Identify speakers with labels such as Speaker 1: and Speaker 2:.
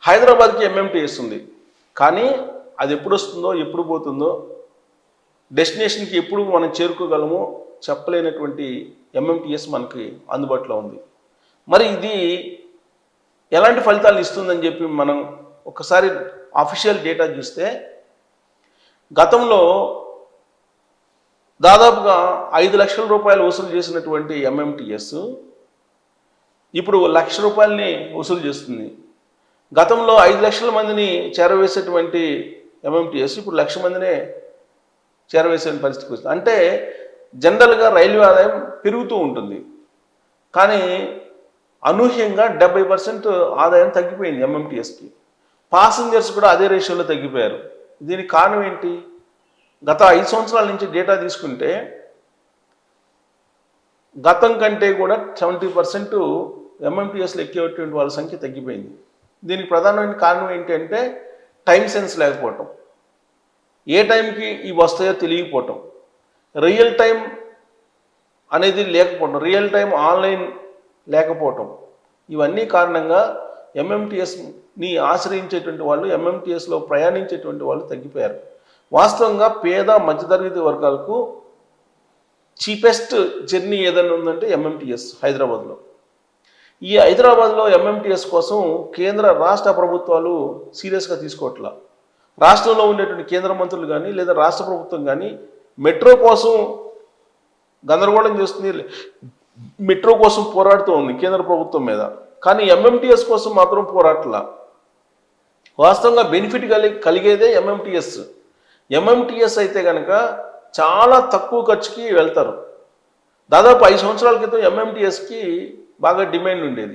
Speaker 1: హైదరాబాద్కి ఎంఎంటీఎస్ ఉంది, కానీ అది ఎప్పుడు వస్తుందో ఎప్పుడు పోతుందో డెస్టినేషన్కి ఎప్పుడు మనం చేరుకోగలమో చెప్పలేనటువంటి ఎంఎంటీఎస్ మనకి అందుబాటులో ఉంది. మరి ఇది ఎలాంటి ఫలితాలు ఇస్తుందని చెప్పి మనం ఒకసారి అఫీషియల్ డేటా చూస్తే గతంలో దాదాపుగా 5 లక్షల రూపాయలు వసూలు చేసినటువంటి ఎంఎంటీఎస్ ఇప్పుడు 1 లక్ష రూపాయలని వసూలు చేస్తుంది. గతంలో 5 లక్షల మందిని చేరవేసేటువంటి ఎంఎంటీఎస్ ఇప్పుడు 1 లక్ష మందినే చేరవేసే పరిస్థితికి వస్తుంది. అంటే జనరల్గా రైల్వే ఆదాయం పెరుగుతూ ఉంటుంది, కానీ అనూహ్యంగా 70% ఆదాయం తగ్గిపోయింది ఎంఎంటీఎస్కి. పాసింజర్స్ కూడా అదే రేషియోలో తగ్గిపోయారు. దీనికి కారణం ఏంటి? గత 5 సంవత్సరాల నుంచి డేటా తీసుకుంటే గతం కంటే కూడా 70% ఎంఎంటీఎస్లో ఎక్కేటువంటి వాళ్ళ సంఖ్య తగ్గిపోయింది. దీనికి ప్రధానమైన కారణం ఏంటంటే టైం సెన్స్ లేకపోవటం, ఏ టైంకి ఇవి వస్తాయో తెలియకపోవటం, రియల్ టైం అనేది లేకపోవటం, రియల్ టైం ఆన్లైన్ లేకపోవటం, ఇవన్నీ కారణంగా ఎంఎంటీఎస్ని ఆశ్రయించేటువంటి వాళ్ళు, ఎంఎంటీఎస్లో ప్రయాణించేటువంటి వాళ్ళు తగ్గిపోయారు. వాస్తవంగా పేద మధ్యతరగతి వర్గాలకు చీపెస్ట్ జర్నీ ఏదైనా ఉందంటే ఎంఎంటీఎస్ హైదరాబాద్లో. ఈ హైదరాబాద్లో ఎంఎంటీఎస్ కోసం కేంద్ర రాష్ట్ర ప్రభుత్వాలు సీరియస్గా తీసుకోవట్లా. రాష్ట్రంలో ఉండేటువంటి కేంద్ర మంత్రులు కానీ లేదా రాష్ట్ర ప్రభుత్వం కానీ మెట్రో కోసం గందరగోళం చేస్తుంది, మెట్రో కోసం పోరాడుతూ ఉంది కేంద్ర ప్రభుత్వం మీద, కానీ ఎంఎంటీఎస్ కోసం మాత్రం పోరాటలా. వాస్తవంగా బెనిఫిట్ కలిగేదే ఎంఎంటీఎస్. ఎంఎంటీఎస్ అయితే కనుక చాలా తక్కువ ఖర్చుకి వెళ్తారు. దాదాపు 5 సంవత్సరాల క్రితం ఎంఎంటీఎస్కి బాగా డిమాండ్ ఉండేది.